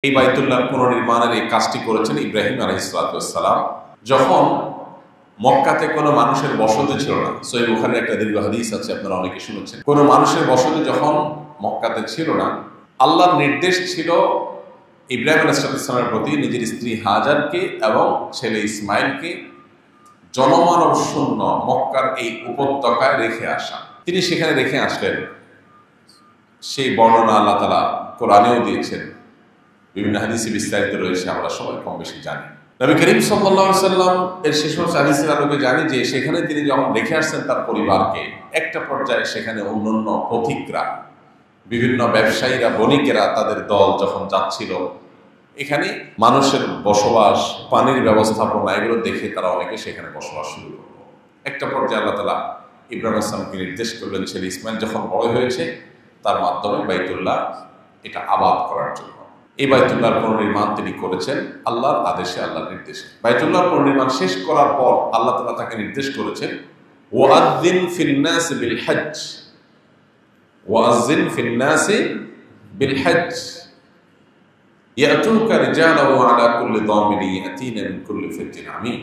এই বাইতুল্লাহ পুনর্নির্মাণের এই কাজটি করেছেন ইব্রাহিম আলাইহিস সালাম। যখন মক্কাতে কোনো মানুষের বসতি ছিল না, সহিহ বুখারীর একটা দীর্ঘ হাদিস আছে, আপনারা অনেকে শুনেছেন। কোনো মানুষের বসতি যখন মক্কাতে ছিল না, আল্লাহর নির্দেশ ছিল ইব্রাহিম আলাইহিস সালামের প্রতি নিজের স্ত্রী হাজারকে এবং ছেলে ইসমাইলকে জনমানব শূন্য মক্কার এই উপত্যকায় রেখে আসা। তিনি সেখানে রেখে আসলেন। সেই বর্ণনা আল্লাহ তাআলা কোরআনেও দিয়েছেন, বিভিন্ন হাদিসে বিস্তারিত রয়েছে, আমরা সবাই কম বেশি জানি। নবী করিম সাল্লাল্লাহু আলাইহি ওয়াসাল্লাম এর শেষ হাদিসের আলোকে জানি যে সেখানে তিনি যখন রেখে আসছেন তার পরিবারকে, একটা পর্যায়ে সেখানে অন্যান্য পথিকরা, বিভিন্ন ব্যবসায়ীরা, বণিকেরা তাদের দল যখন যাচ্ছিল, এখানে মানুষের বসবাস, পানির ব্যবস্থাপনা, এগুলো দেখে তারা অনেকে সেখানে বসবাস শুরু করল। একটা পর্যায়ে আল্লাহ তাআলা ইব্রাহিম আসলামকে নির্দেশ করলেন ছেলে ইসমাইল যখন বড় হয়েছে তার মাধ্যমে বাইতুল্লাহ এটা আবাদ করার জন্য। এই বাইতুল্লাহর পুনর্নির্মাণ তিনি করেছেন আল্লাহর আদেশে, আল্লাহর নির্দেশে। বাইতুল্লাহর পুনর্নির্মাণ শেষ করার পর আল্লাহ তাআলা তাকে নির্দেশ করেছেন, ওয়াআযযিন ফিন নাস বিল হজ্জ, ওয়াআযযিন ফিন নাস বিল হজ্জ ইয়াতুকা রিজালান ওয়া আলা কুল্লি দামিরিন ইয়াতিনা মিন কুল্লি ফাজ্জিন আমিক।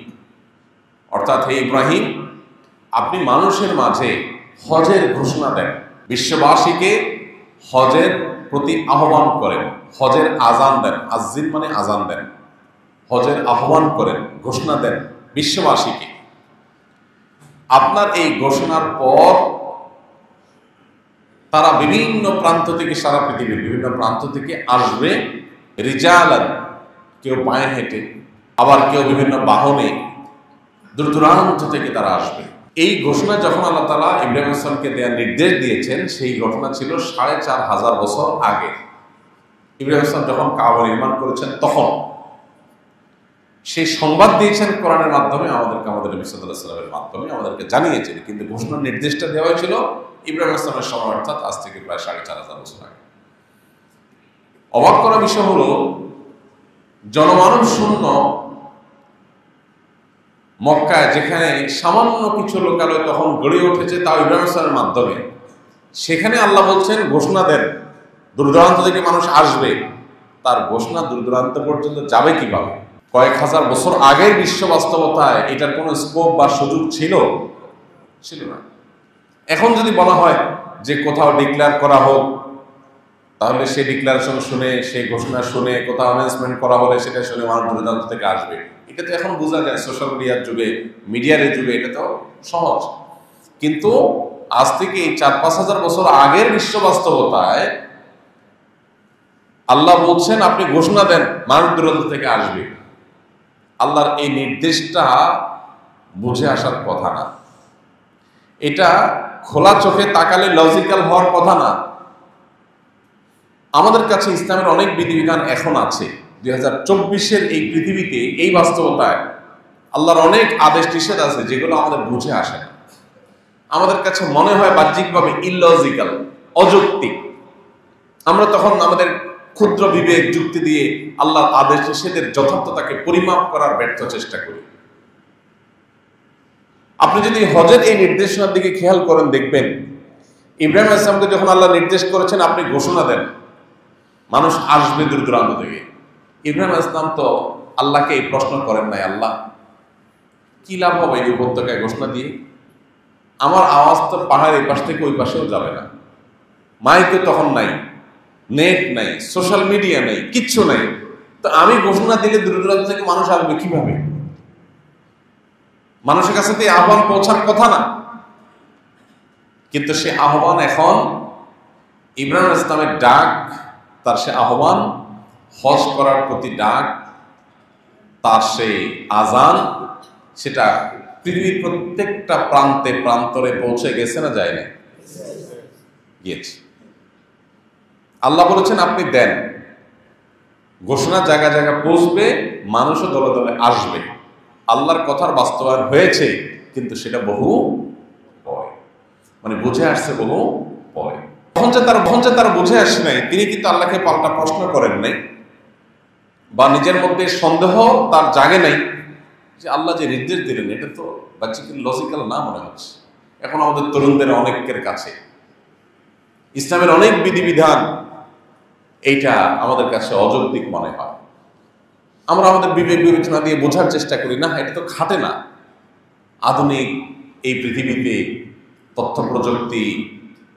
অর্থাৎ হে ইব্রাহিম, আপনি মানুষের মাঝে হজের ঘোষণা দেন, বিশ্ববাসীকে হজের প্রতি আহ্বান করেন, হজের আজান দেন। আযযিন মানে আজান দেন, হজের আহ্বান করেন, ঘোষণা দেন বিশ্ববাসীকে। আপনার এই ঘোষণার পর তারা বিভিন্ন প্রান্ত থেকে, সারা পৃথিবীর বিভিন্ন প্রান্ত থেকে আসবে। রিজালান, কেউ পায়ে হেঁটে, আবার কেউ বিভিন্ন বাহনে, দূর দূরান্ত থেকে তারা আসবে। এই ঘোষণা যখন আল্লাহ তাআলা ইব্রাহিম আসলামকে দেওয়ার নির্দেশ দিয়েছেন, সেই ঘটনা ছিল ৪৫০০ বছর আগে। ইব্রাহিম আসলাম যখন কাবা নির্মাণ করেছেন তখন সেই সংবাদ দিয়েছেন কোরআনের মাধ্যমে, আমাদেরকে, আমাদের নবী সাল্লাল্লাহু আলাইহি ওয়াসাল্লামের মাধ্যমে আমাদেরকে জানিয়েছেন। কিন্তু ঘোষণার নির্দেশটা দেওয়া হয়েছিল ইব্রাহিম আসলামের সময়, অর্থাৎ আজ থেকে প্রায় ৪৫০০ বছর আগে। অবাক করা বিষয় হলো, জনমানব শূন্য মক্কায়, যেখানে সামান্য কিছু লোকালয় তখন গড়ে উঠেছে, তাও ইব্রাহিম আসলামের মাধ্যমে, সেখানে আল্লাহ বলছেন ঘোষণা দেন, দূর দূরান্ত থেকে মানুষ আসবে। তার ঘোষণা দূর দূরান্ত পর্যন্ত যাবে কিভাবে? কয়েক হাজার বছর আগের বিশ্ব বাস্তবতায় এটার কোনো স্কোপ বা সুযোগ ছিল না। এখন যদি বলা হয় যে কোথাও ডিক্লেয়ার করা হোক, তাহলে সেই ডিক্লারেশন শুনে, সেই ঘোষণা শুনে, কোথাও অ্যানাউন্সমেন্ট করা হলে সেটা শুনে মানুষ দূর দূরান্ত থেকে আসবে। এটা তো এখন বোঝা যায়, সোশ্যাল মিডিয়ার যুগে, মিডিয়ার যুগে এটা তো সহজ। কিন্তু আজ থেকে ৪-৫ হাজার বছর আগের বিশ্ব বাস্তবতায় আল্লাহ বলছেন আপনি ঘোষণা দেন, মানুষ দূরান্ত থেকে আসবে। আল্লাহর এই নির্দেশটা বুঝে আসার কথা না, এটা খোলা চোখে তাকালে লজিক্যাল হওয়ার কথা না। আমাদের কাছে ইসলামের অনেক বিধিবিধান এখন আছে। 2024-এর এই পৃথিবীতে, এই বাস্তবতায় আল্লাহর অনেক আদেশ নিষেধ আছে যেগুলো আমাদের বুঝে আসে না। আমাদের কাছে মনে হয় বাহ্যিকভাবে ইললজিক্যাল, অযৌক্তিক। আমরা তখন আমাদের ক্ষুদ্র বিবেক যুক্তি দিয়ে আল্লাহর আদেশ নিষেধের যথার্থতাকে পরিমাপ করার ব্যর্থ চেষ্টা করি। আপনি যদি হজের এই নির্দেশনার দিকে খেয়াল করেন, দেখবেন ইব্রাহিম আলাইহিস সালামকে যখন আল্লাহ নির্দেশ করেছেন আপনি ঘোষণা দেন, মানুষ আসবে দূর দূরান্ত থেকে, ইব্রাহিম আলাইহিস সালাম তো আল্লাহকে এই প্রশ্ন করেন নাই, আল্লাহ কি লাভ হবে এই উপত্যকায় ঘোষণা দিয়ে? আমার আওয়াজ তো পাহাড় এই পাশ থেকে ওই পাশেও যাবে না, মাইকও তখন নাই, নেট নাই, সোশ্যাল মিডিয়া নাই, কিচ্ছু নাই, তো আমি ঘোষণা দিলে দূর দূরান্ত থেকে মানুষ আসবে কিভাবে? মানুষের কাছে তো আহ্বান পৌঁছার কথা না। কিন্তু সে আহ্বান এখন, ইব্রাহিম আলাইহিস সালামের ডাক, তার সে আহ্বান, হজ করার প্রতি ডাক, তার সেই আজান, সেটা পৃথিবীর প্রত্যেকটা প্রান্তে প্রান্তরে পৌঁছে গেছে না যায় না? গিয়েছে। আল্লাহ বলেছেন আপনি দেন, ঘোষণা জায়গা জায়গা পৌঁছবে, মানুষও দলে দলে আসবে। আল্লাহর কথার বাস্তবায়ন হয়েছে, কিন্তু সেটা বহু পরে, মানে বুঝে আসছে বহু পরে। তখন যে তারা বুঝে আসে নাই, তিনি কিন্তু আল্লাহকে পাল্টা প্রশ্ন করেন নাই, বা নিজের মধ্যে সন্দেহ তার জাগে নাই যে আল্লাহ যে নির্দেশ দিলেন এটা তো বাহ্যিক লজিক্যাল না মনে হচ্ছে। এখন আমাদের তরুণদের অনেকের কাছে ইসলামের অনেক বিধিবিধান এইটা আমাদের কাছে অযৌক্তিক মনে হয়। আমরা আমাদের বিবেক বিবেচনা দিয়ে বোঝার চেষ্টা করি, না এটা তো খাটে না। আধুনিক এই পৃথিবীতে তথ্য প্রযুক্তি,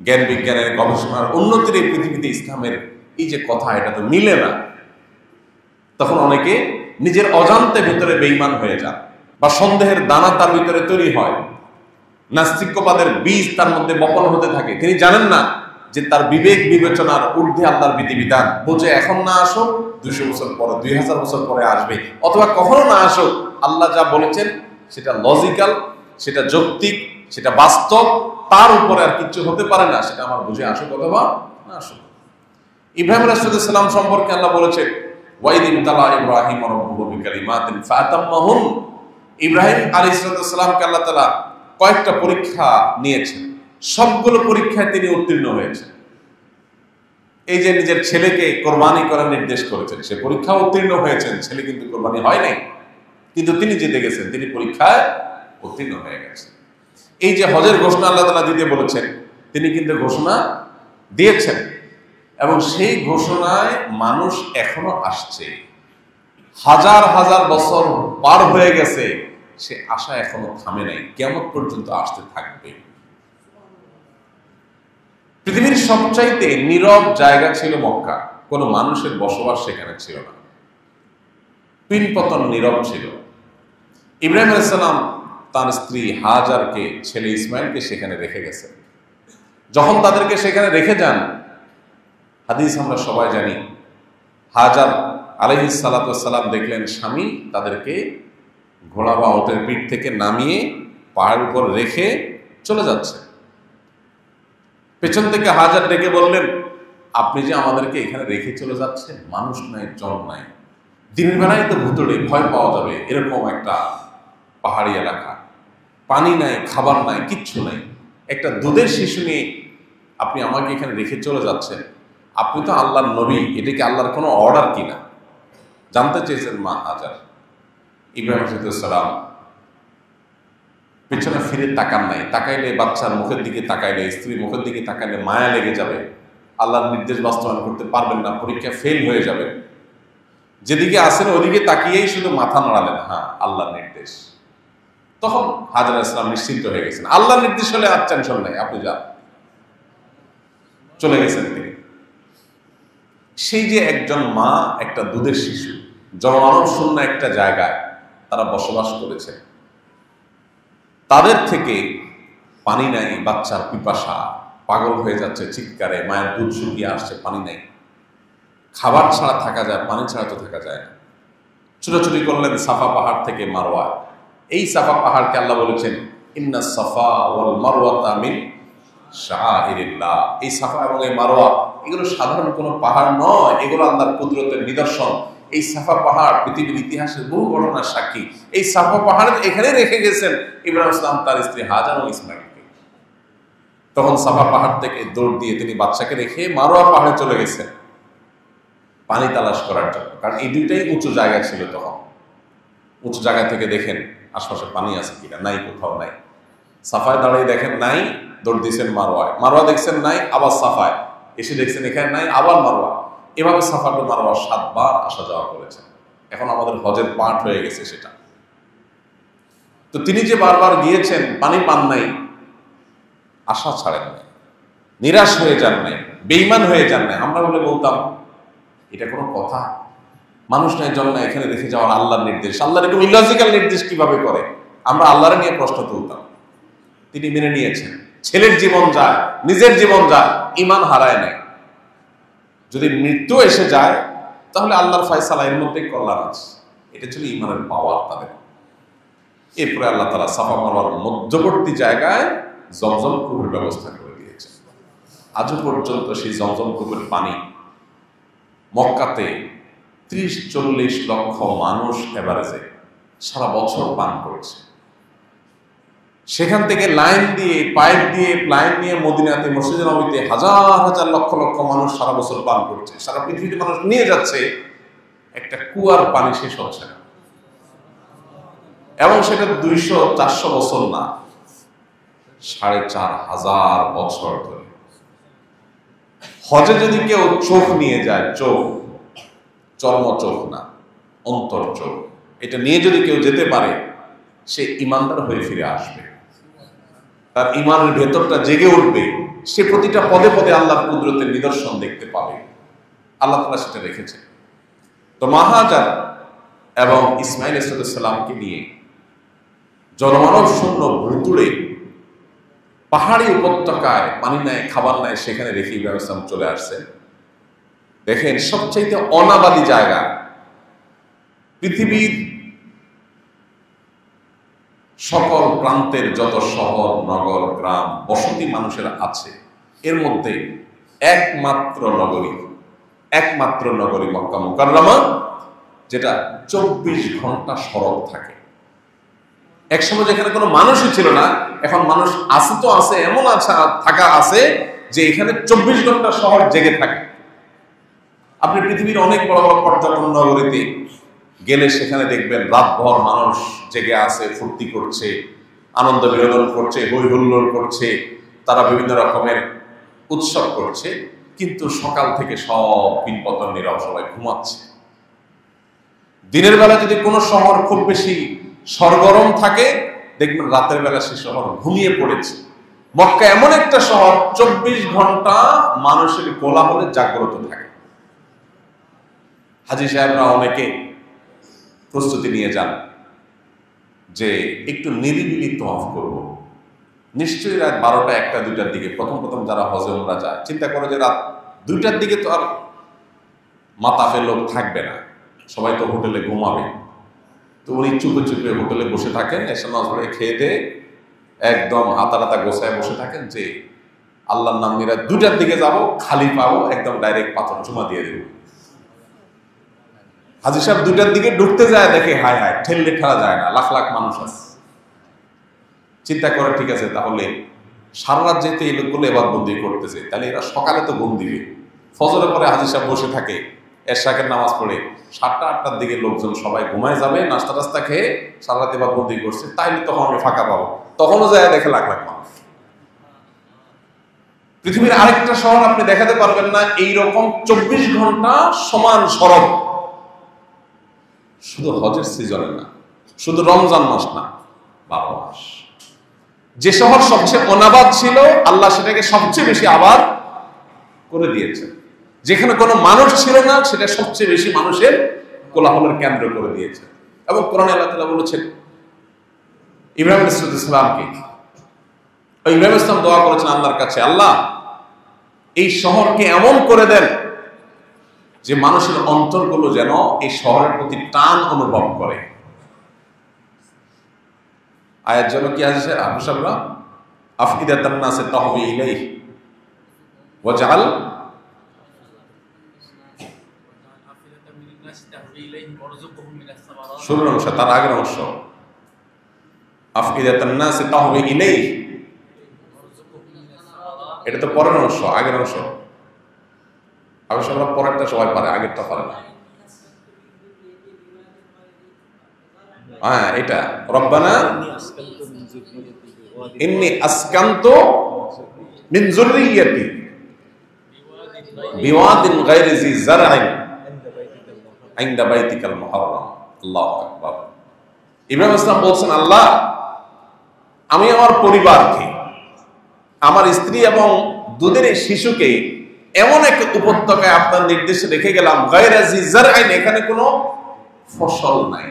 জ্ঞান বিজ্ঞানের গবেষণার উন্নতির এই পৃথিবীতে ইসলামের এই যে কথা, এটা তো মিলে না। তখন অনেকে নিজের অজান্তে ভিতরে বেঈমান হয়ে যান, বা সন্দেহের দানা তার ভিতরে তৈরি হয়, নাস্তিক্যবাদের বীজ তার মধ্যে বপন হতে থাকে। তিনি জানেন না যে তার বিবেক বিবেচনার ঊর্ধ্বে আল্লাহর বিধিবিধান, বোঝে এখন না আসুক 200 বছর পরে, 2000 বছর পরে আসবে, অথবা কখনো না আসুক, আল্লাহ যা বলেছেন সেটা লজিক্যাল, সেটা যৌক্তিক, সেটা বাস্তব, তার উপরে আর কিছু হতে পারে না, সেটা আমার বুঝে আসুক অথবা না আসুক। ইব্রাহিম আলাইহিস সালাম সম্পর্কে আল্লাহ বলেছেন, ওয়াইদিন তালা ইব্রাহিম রাব্বুহু বিকালিমাতিন ফাতাম্মাহুন। ইব্রাহিম আলাইহিস সালামকে আল্লাহ তাআলা কয়েকটা পরীক্ষা নিয়েছেন, সবগুলো পরীক্ষায় তিনি উত্তীর্ণ হয়েছেন। এই যে নিজের ছেলেকে কোরবানি করার নির্দেশ করেছেন, সে পরীক্ষা উত্তীর্ণ হয়েছেন, ছেলে কিন্তু কোরবানি হয় নাই, কিন্তু তিনি জিতে গেছেন, তিনি পরীক্ষায় উত্তীর্ণ হয়ে গেছেন। এই যে হজের ঘোষণা আল্লাহ তাআলা দিতে বলেছেন, তিনি কিন্তু ঘোষণা দিয়েছেন, এবং সেই ঘোষণায় মানুষ এখনো আসছে, হাজার হাজার বছর পার হয়ে গেছে, সে আশা এখনো থামে নাই, কিয়ামত পর্যন্ত আসতে থাকবে। পৃথিবীর সবচাইতে নীরব জায়গা ছিল মক্কা, কোনো মানুষের বসবাস সেখানে ছিল না, পিনপতন নীরব ছিল। ইব্রাহিম আলাইহিস সালাম তার স্ত্রী হাজারকে, ছেলে ইসমাইলকে সেখানে রেখে গেছেন। যখন তাদেরকে সেখানে রেখে যান, হাদিস আমরা সবাই জানি, হাজার আলাইহিস সালাতু সালাম দেখলেন স্বামী তাদেরকে ঘোড়া বা ওটের পিঠ থেকে নামিয়ে পাহাড়ের উপর রেখে চলে যাচ্ছে। পেছন থেকে হাজার ডেকে বললেন, আপনি যে আমাদেরকে এখানে রেখে চলে যাচ্ছেন, মানুষ নাই, জন নাই, দিনের বেলায় তো ভুতুড়ে ভয় পাওয়া যাবে, এরকম একটা পাহাড়ি এলাকা, পানি নাই, খাবার নাই, কিচ্ছু নাই, একটা দুধের শিশু নিয়ে আপনি আমাকে এখানে রেখে চলে যাচ্ছেন, আপনি তো আল্লাহর নবী, এটা কি আল্লাহর কোনো অর্ডার কিনা জানতে চেয়েছেন মা হাজার। ইব্রাহিম আলাইহিস সালাম পেছনে ফিরে তাকান নাই, তাকাইলে বাচ্চার মুখের দিকে তাকাইলে, স্ত্রীর মুখের দিকে তাকাইলে মায়া লেগে যাবে, আল্লাহর নির্দেশ বাস্তবায়ন করতে পারবেন না, পরীক্ষা ফেল হয়ে যাবে। যেদিকে আসেন ওদিকে তাকিয়েই শুধু মাথা নাড়ালেন, হ্যাঁ আল্লাহর নির্দেশ। তখন হাজার ইসলাম নিশ্চিন্ত হয়ে গেছেন, আল্লাহর নির্দেশ হলে আর টেনশন নাই, আপনি যান। চলে গেছেন তিনি। সেই যে একজন মা, একটা দুধের শিশু, জনমানব শূন্য একটা জায়গায় তারা বসবাস করেছে, তাদের থেকে পানি নাই, বাচ্চার পিপাসা, পাগল হয়ে যাচ্ছে চিৎকারে, মায়ের দুধ শুকিয়ে আসছে, পানি নাই, খাবার ছাড়া থাকা যায়, পানি ছাড়া তো থাকা যায় না। ছুটাছুটি করলেন সাফা পাহাড় থেকে মারওয়া। এই সাফা পাহাড়কে আল্লাহ বলেছেন, ইন্না সাফা ওয়াল মারওয়াতা মিন শাআইরিল্লাহ। এই সাফা এবং এই মারওয়া এগুলো সাধারণ কোনো পাহাড় নয়, এগুলো আল্লাহর কুদরতের নিদর্শন। এই সাফা পাহাড় পৃথিবীর ইতিহাসের বহু ঘটনার সাক্ষী। এই সাফা পাহাড় এখানে রেখে গেছেন ইব্রাহিম ইসলাম তার স্ত্রী হাজার ও ইসমাইলকে। তখন সাফা পাহাড় থেকে দৌড় দিয়ে তিনি বাচ্চাকে রেখে মারওয়া পাহাড়ে চলে গেছেন পানি তালাশ করার জন্য, কারণ এই দুইটাই উঁচু জায়গা ছিল। তখন উঁচু জায়গা থেকে দেখেন আশপাশে পানি আছে কিনা, নাই, কোথাও নাই। সাফায় দাঁড়িয়ে দেখেন নাই, দৌড় দিয়েছেন মারওয়ায়, মারওয়া দেখছেন নাই, আবার সাফায় এসে দেখছেন এখানে নাই, আবার মারওয়া। এভাবে সাফা টু মারওয়া 7 বার আসা যাওয়া করেছেন। এখন আমাদের হজের পাঠ হয়ে গেছে সেটা। তো তিনি যে বারবার গিয়েছেন, পানি পান নাই, আশা ছাড়েন নাই, নিরাশ হয়ে যান নাই, বেঈমান হয়ে যান নাই। আমরা বলে বলতাম এটা কোনো কথা, মানুষ নাই, জন নাই, এখানে রেখে যাওয়ার আল্লাহর নির্দেশ, আল্লাহর এরকম ইলজিক্যাল নির্দেশ কিভাবে করে, আমরা আল্লাহরে নিয়ে প্রশ্ন তুলতাম। তিনি মেনে নিয়েছেন, ছেলের জীবন যায়, নিজের জীবন যায়, ঈমান হারায় নাই। যদি মৃত্যু এসে যায় তাহলে আল্লাহর ফয়সালা, এর মধ্যে কল্যাণ আছে। এটা ছিল ঈমানের পাওয়ার তাদের। এরপরে আল্লাহ তাআলা সাফা মারওয়ার মধ্যবর্তী জায়গায় জমজম কূপের ব্যবস্থা করে দিয়েছেন। আজও পর্যন্ত সেই জমজম কূপের পানি মক্কাতে 30-40 লক্ষ মানুষ এভারেজে সারা বছর পান করেছে। সেখান থেকে লাইন দিয়ে, পাইপ দিয়ে, লাইন নিয়ে মদিনাতে, মসজিদে নববীতে হাজার হাজার লক্ষ লক্ষ মানুষ সারা বছর পান করছে। সারা পৃথিবীতে মানুষ নিয়ে যাচ্ছে, একটা কুয়ার পানি শেষ হচ্ছে না। এবং সেটা 200-400 বছর না, 4500 বছর ধরে। হজে যদি কেউ চোখ নিয়ে যায়, চোখ চর্ম চোখ না, অন্তর চোখ, এটা নিয়ে যদি কেউ যেতে পারে সে ইমানদার হয়ে ফিরে আসবে, তার ইমানের ভেতরটা জেগে উঠবে, সে প্রতিটা পদে পদে আল্লাহর কুদরতের নিদর্শন দেখতে পাবে। আল্লাহ তাআলা সেটা রেখেছে। তো মা হাজার এবং ইসমাইল আলাইহিসসালামকে নিয়ে জনমানব শূন্য ভুতুড়ে পাহাড়ি উপত্যকায় পানি নাই, খাবার নাই, সেখানে রেখে ইব্রাহিম আলাইহিস সালাম চলে আসছেন। দেখেন, সবচাইতে অনাবাদী জায়গা পৃথিবীর সকল প্রান্তের যত শহর, নগর, গ্রাম, বসতি মানুষের আছে, এর মধ্যে একমাত্র নগরী মক্কা মুকাররমা, যেটা 24 ঘন্টা সড়ক থাকে। একসময় যেখানে কোনো মানুষই ছিল না, এখন মানুষ আছে তো আছে, এমন থাকা আছে যে এখানে 24 ঘন্টা শহর জেগে থাকে। আপনি পৃথিবীর অনেক বড় বড় পর্যটন নগরীতে গেলে সেখানে দেখবেন রাতভর মানুষ জেগে আছে, ফুর্তি করছে, আনন্দ বিনোদন করছে, হই হুল্লোড় করছে, তারা বিভিন্ন রকমের উৎসব করছে, কিন্তু সকাল থেকে সব পিনপতন নীরব, সবাই ঘুমাচ্ছে। দিনের বেলা যদি কোনো শহর খুব বেশি সরগরম থাকে, দেখবেন রাতের বেলা সে শহর ঘুমিয়ে পড়েছে। মক্কা এমন একটা শহর 24 ঘন্টা মানুষের কোলাহলে জাগ্রত থাকে। হাজী সাহেবরা অনেকে প্রস্তুতি নিয়ে যান যে একটু নিরিবিলি তওয়াফ করব। নিশ্চয়ই রাত 12টা, 1টা, 2টার দিকে প্রথম যারা হজে উমরা যায় চিন্তা করে যে রাত 2টার দিকে তো আর মাতাফে লোক থাকবে না, সবাই তো হোটেলে ঘুমাবে। তো উনি চুপে চুপে হোটেলে বসে থাকেন, এসে নজরে খেয়ে দিয়ে একদম হাতা গোছায় বসে থাকেন যে আল্লাহর নাম নিয়ে 2টার দিকে যাব, খালি পাবো, একদম ডাইরেক্ট পাথর চুমা দিয়ে দেব। হাজী সাহেব 2টার দিকে ঢুকতে যায়, দেখে হায় হায়, ঠেললে ঠেলা যায় না, লাখ লাখ মানুষ আছে। চিন্তা করে, ঠিক আছে, তাহলে সারা রাত যেহেতু এই লোকগুলো এবাদবন্দি করতেছে, তাহলে এরা সকালে তো ঘুম দিবে। ফজরের পরে হাজী সাহেব বসে থাকে, এরশাকের নামাজ পড়ে 7টা 8টার দিকে লোকজন সবাই ঘুমায় যাবে, নাস্তা টাস্তা খেয়ে সারা রাত এবাদবন্দি করছে, তাইলে তখন আমি ফাঁকা পাবো। তখনও যায় দেখে লাখ লাখ মানুষ। পৃথিবীর আরেকটা শহর আপনি দেখাতে পারবেন না এইরকম 24 ঘন্টা সমান সড়ক, শুধু হজের সিজনে না, শুধু রমজান মাস না, 12 মাস। যে শহর সবচেয়ে অনাবাদ ছিল, আল্লাহ সেটাকে সবচেয়ে বেশি আবাদ করে দিয়েছে। যেখানে কোনো মানুষ ছিল না, সেটা সবচেয়ে বেশি মানুষের কোলাহলের কেন্দ্র করে দিয়েছে। এবং কোরআনে আল্লাহ তাআলা বলেছেন ইব্রাহিম আলাইহিস সালামকে, ইব্রাহিম আলাইহিস সালাম দোয়া করেছেন আল্লাহর কাছে, আল্লাহ এই শহরকে এমন করে দেন যে মানুষের অন্তরগুলো যেন এই শহরের প্রতি টান অনুভব করে। আয়াত যেন কি আছে আবুসাবরা, আফইদাতান নাসি তাহবি ইলাইহি ওয়াজআল শুরুর অংশ, তার আগের অংশ, আফইদাতান নাসি তাহবি ইলাইহি, এটা তো পরের অংশ, আগের অংশ। আবুসাবরা পরেরটা সবাই পারে, আগেরটা পারে না। হ্যাঁ, এটা রব্বানা ইন্নী আসকানতু মিন যুররিয়্যাতি বিওয়াদিন গায়রি জি যারইন ইনদা বাইতিকাল মুহাররাম। আল্লাহু আকবার। ইব্রাহিম আলাইহিস সালাম বলছেন, আল্লাহ আমি আমার পরিবারকে, আমার স্ত্রী এবং দুধের এই শিশুকে এমন এক উপত্যকায় আপনার নির্দেশে রেখে গেলাম, গায়রা জি যারইন, এখানে কোনো ফসল নাই,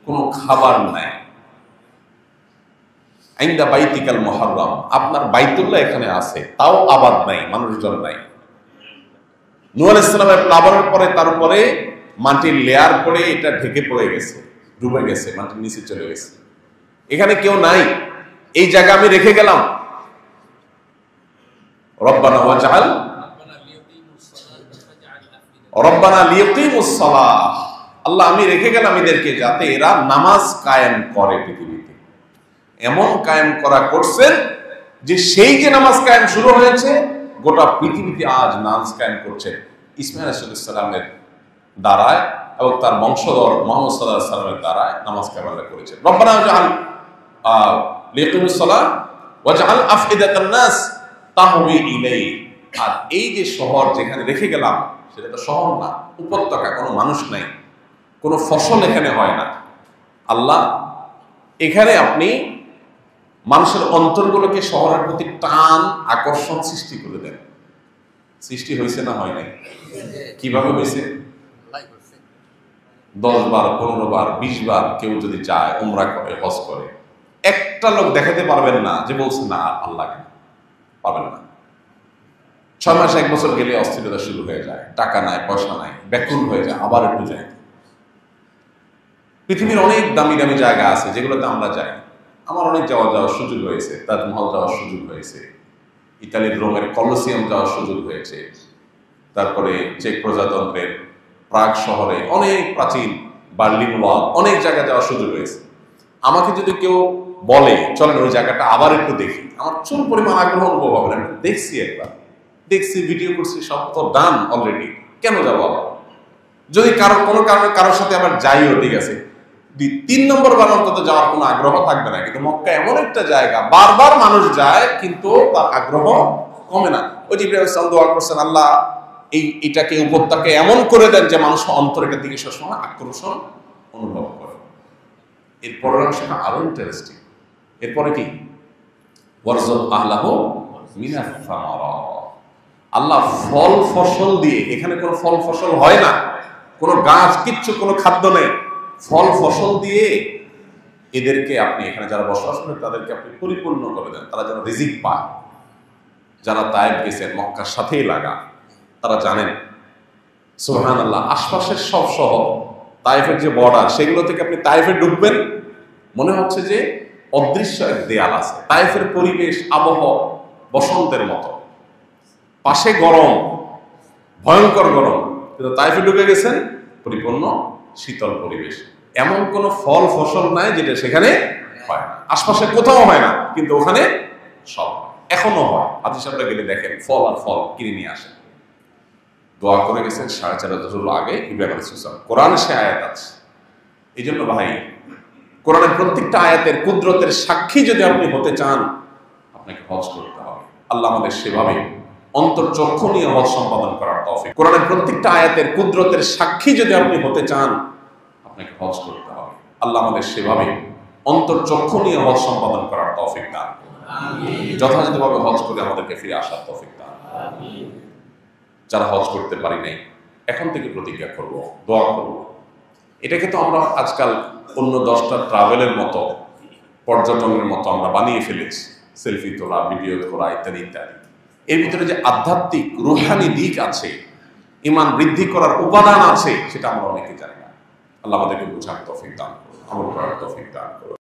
কোনো খাবার নাই, ইনদা বাইতিকাল মুহাররাম, আপনার বাইতুল্লাহ এখানে আছে, তাও আবাদ নাই, মানুষজন নাই। নূহ আলাইহিস সালামের প্লাবনের পরে তার উপরে মাটির লেয়ার পড়ে এটা ঢেকে পড়ে গেছে, ডুবে গেছে, মাটির নিচে চলে গেছে, এখানে কেউ নাই, এই জায়গা আমি রেখে গেলাম। রব্বানা ওয়াজআল রব্বানা লিয়াকিমুস সালাহ, আল্লাহ আমি রেখে গেলাম এদেরকে যাতে এরা নামাজ কায়েম করে। পৃথিবীতে এমন কায়েম করা করছেন যে সেই যে নামাজ কায়েম শুরু হয়েছে, গোটা পৃথিবীতে আজ নামাজ কায়েম করছে ইসমাঈল আলাইহিস সালামের দ্বারায় এবং তার বংশধর মুহাম্মদ সাল্লাল্লাহু আলাইহি ওয়াসাল্লামের দ্বারায় নামাজ কায়েম করেছে। রব্বানা ওয়াজআল লিয়াকিমুস সালাহ ওয়াজআল আফইদাতান নাস তাহবি ইলাইহি, আর এই যে শহর যেখানে রেখে গেলাম সেটা তো শহর না, উপত্যকা, কোনো মানুষ নাই, কোনো ফসল এখানে হয় না। আল্লাহ এখানে আপনি মানুষের অন্তরগুলোকে শহরের প্রতি টান আকর্ষণ সৃষ্টি করে দেন। সৃষ্টি হয়েছে না হয় নাই? কিভাবে হয়েছে? 10 বার 15 বার 20 বার কেউ যদি যায়, উমরা করে, হজ করে, একটা লোক দেখাতে পারবেন না যে বলছে না আল্লাহ, পাবেন না। 6 মাস 1 বছর গেলে অস্থিরতা শুরু হয়ে যায়, টাকা নাই, পয়সা নাই, ব্যাকুল হয়ে যায়, আবার একটু যায়। পৃথিবীর অনেক দামি দামি জায়গা আছে যেগুলোতে আমরা যাই। আমার অনেক যাওয়ার সুযোগ হয়েছে, তাজমহল যাওয়ার সুযোগ হয়েছে, ইতালির রোমের কলোসিয়াম যাওয়ার সুযোগ হয়েছে, তারপরে চেক প্রজাতন্ত্রের প্রাগ শহরে অনেক প্রাচীন বার্লিন ওয়াল, অনেক জায়গা যাওয়ার সুযোগ হয়েছে। আমাকে যদি কেউ বলে চলেন ওই জায়গাটা আবার একটু দেখি, আমার চুল পরিমাণ আগ্রহ অনুভব হবে না। দেখছি একবার, দেখছি, ভিডিও করছি, সব তো ডান অলরেডি, কেন যাবো আবার? যদি কোনো কারণে কারোর সাথে আবার যাইও, ঠিক আছে, 3 নম্বর বার অন্তত যাওয়ার কোনো আগ্রহ থাকবে না। কিন্তু মক্কা এমন একটা জায়গা, বারবার মানুষ যায় কিন্তু তার আগ্রহ কমে না। ওই যে ইব্রাহিম সাল্লাল্লাহু আলাইহি ওয়াসাল্লাম বলছেন, আল্লাহ এটাকে উপত্যকা এমন করে দেন যে মানুষ অন্তরের দিকে সবসময় আকর্ষণ অনুভব করে। এরপরের অংশটা আরো ইন্টারেস্টিং। এরপরে কি? ওয়ারযুক আহলাহু মিনাস সামারাত। আল্লাহ ফল ফসল দিয়ে, এখানে কোনো ফল ফসল হয় না, কোনো গাছ, কিচ্ছু, কোনো খাদ্য নেই, ফল ফসল দিয়ে এদেরকে আপনি, এখানে যারা বসবাস করেন তাদেরকে আপনি পরিপূর্ণ করে দেন, তারা যেন রিজিক পায়। যারা তায়েফ গেছেন, মক্কার সাথেই লাগা, তারা জানেন সুবহানাল্লাহ, আশপাশের সব শহর, তায়েফের যে বর্ডার, সেগুলো থেকে আপনি তায়েফে ঢুকবেন, মনে হচ্ছে যে অদৃশ্য এক দেয়াল আছে। তায়েফের পরিবেশ, আবহাওয়া বসন্তের মতো, পাশে গরম, ভয়ঙ্কর গরম, কিন্তু তায়েফে ঢুকে গেছেন পরিপূর্ণ শীতল পরিবেশ। এমন কোন ফল ফসল নাই যেটা সেখানে হয় না, আশপাশে কোথাও হয় না, কিন্তু ওখানে সব এখনো হয়। হাদিস সাহেবরা গেলে দেখেন ফল আর ফল কিনে নিয়ে আসেন। দোয়া করে গেছেন 4500 আগে ইব্রাহিম আলাইহিস সালাম। কোরআনে সে আয়াত আছে। এই জন্য ভাই, কোরআনের প্রত্যেকটা আয়াতের কুদরতের সাক্ষী যদি আপনি হতে চান, আপনাকে হজ করতে হবে। আল্লাহ আমাদের সেভাবে অন্তর্চক্ষু নিয়ে হজ সম্পাদন করার তৌফিক। কোরআনের প্রত্যেকটা আয়াতের কুদরতের সাক্ষী যদি আপনি হতে চান, আপনাকে হজ করতে হবে। আল্লাহ আমাদের সেভাবে অন্তর্চক্ষু নিয়ে হজ সম্পাদন করার তৌফিক দান করুন। আমিন। যথাযথভাবে হজ করে আমাদেরকে ফিরে আসার তৌফিক দান করুন। আমিন। যারা হজ করতে পারি নাই, এখন থেকে প্রতিজ্ঞা করব, দোয়া করব। এটাকে তো আমরা আজকাল অন্য 10টা ট্রাভেলের মতো, পর্যটনের মতো আমরা বানিয়ে ফেলেছি, সেলফি তোলা, ভিডিও করা, ইত্যাদি ইত্যাদি। এর ভিতরে যে আধ্যাত্মিক রুহানি দিক আছে, ঈমান বৃদ্ধি করার উপাদান আছে, সেটা আমরা অনেকে জানি না। আল্লাহ আমাদেরকে বোঝার তৌফিক দান করুন, আমল করার তৌফিক দান করুন।